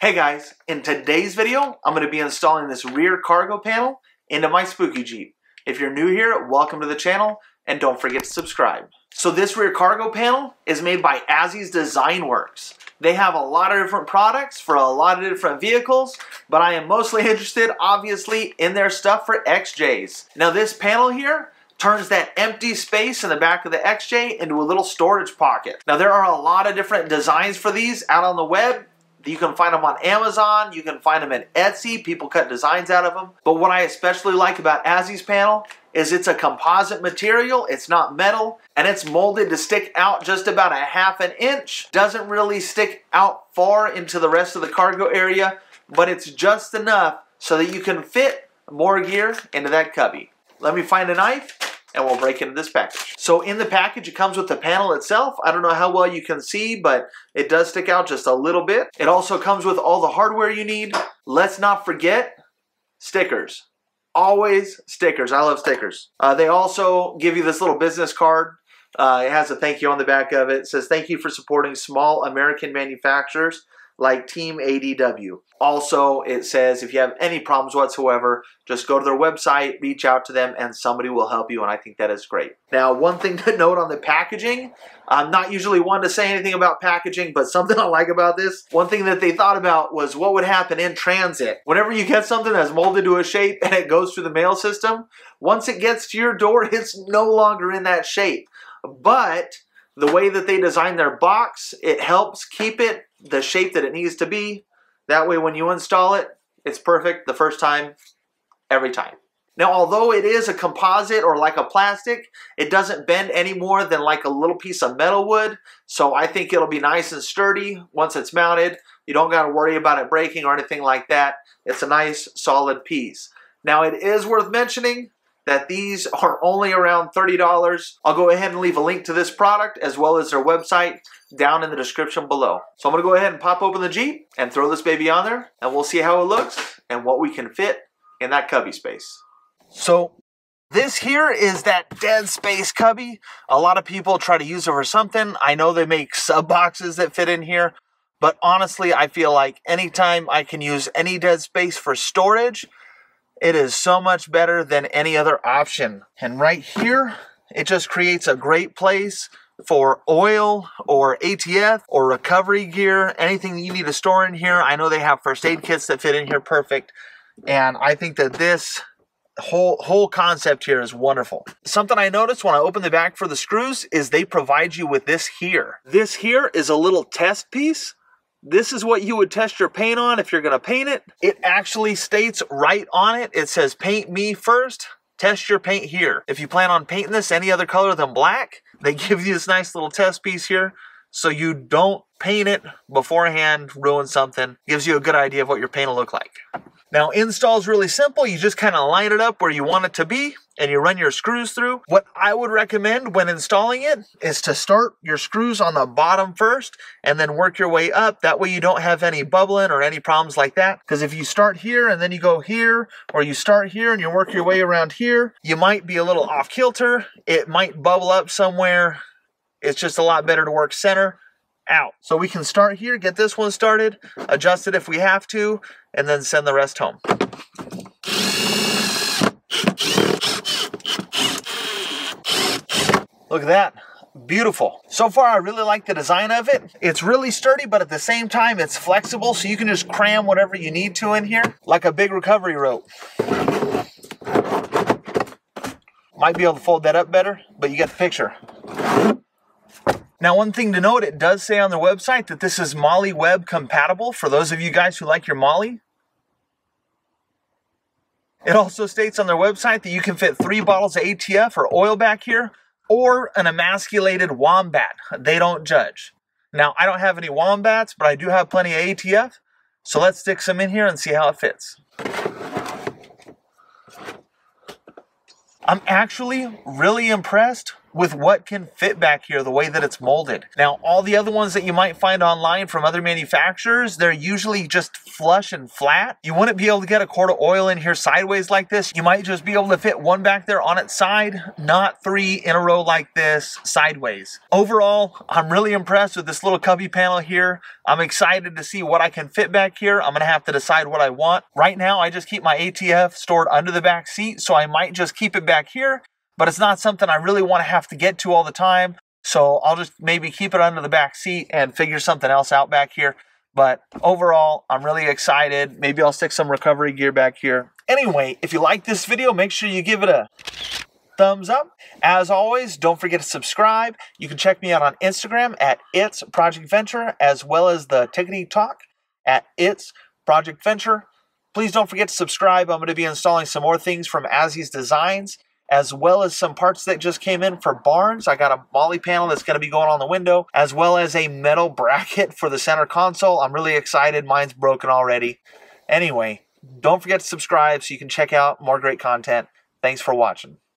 Hey guys, in today's video, I'm going to be installing this rear cargo panel into my spooky Jeep. If you're new here, welcome to the channel, and don't forget to subscribe. So this rear cargo panel is made by Azzy's Design Works. They have a lot of different products for a lot of different vehicles, but I am mostly interested, obviously, in their stuff for XJs. Now this panel here turns that empty space in the back of the XJ into a little storage pocket. Now there are a lot of different designs for these out on the web. You can find them on Amazon, you can find them at Etsy, people cut designs out of them. But what I especially like about Azzy's panel is it's a composite material, it's not metal, and it's molded to stick out just about a ½ an inch. Doesn't really stick out far into the rest of the cargo area, but it's just enough so that you can fit more gear into that cubby. Let me find a knife and we'll break into this package. So in the package, it comes with the panel itself. I don't know how well you can see, but it does stick out just a little bit. It also comes with all the hardware you need. Let's not forget stickers. Always stickers. I love stickers. They also give you this little business card. It has a thank you on the back of it. It says, thank you for supporting small American manufacturers like Team ADW. Also, it says if you have any problems whatsoever, just go to their website, reach out to them, and somebody will help you, and I think that is great. Now, one thing to note on the packaging, I'm not usually one to say anything about packaging, but something I like about this, one thing that they thought about was what would happen in transit. Whenever you get something that's molded to a shape and it goes through the mail system, once it gets to your door, it's no longer in that shape. But the way that they design their box, it helps keep it the shape that it needs to be. That way when you install it, it's perfect the first time, every time. Now, although it is a composite or like a plastic, it doesn't bend any more than like a little piece of metal would. So I think it'll be nice and sturdy once it's mounted. You don't got to worry about it breaking or anything like that. It's a nice solid piece. Now, it is worth mentioning that these are only around $30. I'll go ahead and leave a link to this product as well as their website down in the description below. So I'm going to go ahead and pop open the Jeep and throw this baby on there, and we'll see how it looks and what we can fit in that cubby space. So this here is that dead space cubby. A lot of people try to use it for something. I know they make sub boxes that fit in here, but honestly, I feel like anytime I can use any dead space for storage, it is so much better than any other option. And right here, it just creates a great place for oil or ATF or recovery gear, anything that you need to store in here. I know they have first aid kits that fit in here perfect. And I think that this whole concept here is wonderful. Something I noticed when I opened the back for the screws is they provide you with this here. This here is a little test piece. This is what you would test your paint on if you're going to paint it. It actually states right on it, it says paint me first, test your paint here. If you plan on painting this any other color than black, they give you this nice little test piece here so you don't paint it beforehand, ruin something. Gives you a good idea of what your paint will look like. Now, install is really simple. You just kind of line it up where you want it to be and you run your screws through. What I would recommend when installing it is to start your screws on the bottom first and then work your way up. That way you don't have any bubbling or any problems like that. Because if you start here and then you go here, or you start here and you work your way around here, you might be a little off kilter. It might bubble up somewhere. It's just a lot better to work center out. So we can start here, get this one started, adjust it if we have to, and then send the rest home. Look at that. Beautiful. So far, I really like the design of it. It's really sturdy, but at the same time, it's flexible, so you can just cram whatever you need to in here, like a big recovery rope. Might be able to fold that up better, but you get the picture. Now, one thing to note, it does say on their website that this is Molly Web compatible for those of you guys who like your Molly. It also states on their website that you can fit 3 bottles of ATF or oil back here, or an emasculated wombat. They don't judge. Now, I don't have any wombats, but I do have plenty of ATF, so let's stick some in here and see how it fits. I'm actually really impressed with what can fit back here, the way that it's molded. Now, all the other ones that you might find online from other manufacturers, they're usually just flush and flat. You wouldn't be able to get a quart of oil in here sideways like this. You might just be able to fit one back there on its side, not three in a row like this sideways. Overall, I'm really impressed with this little cubby panel here. I'm excited to see what I can fit back here. I'm gonna have to decide what I want. Right now, I just keep my ATF stored under the back seat, so I might just keep it back here, but it's not something I really want to have to get to all the time. So I'll just maybe keep it under the back seat and figure something else out back here. But overall, I'm really excited. Maybe I'll stick some recovery gear back here. Anyway, if you like this video, make sure you give it a thumbs up. As always, don't forget to subscribe. You can check me out on Instagram at It's Project Venture, as well as the Tickety Talk at It's Project Venture. Please don't forget to subscribe. I'm going to be installing some more things from Azzy's Designs, as well as some parts that just came in for barns. I got a molly panel that's going to be going on the window, as well as a metal bracket for the center console. I'm really excited. Mine's broken already. Anyway, don't forget to subscribe so you can check out more great content. Thanks for watching.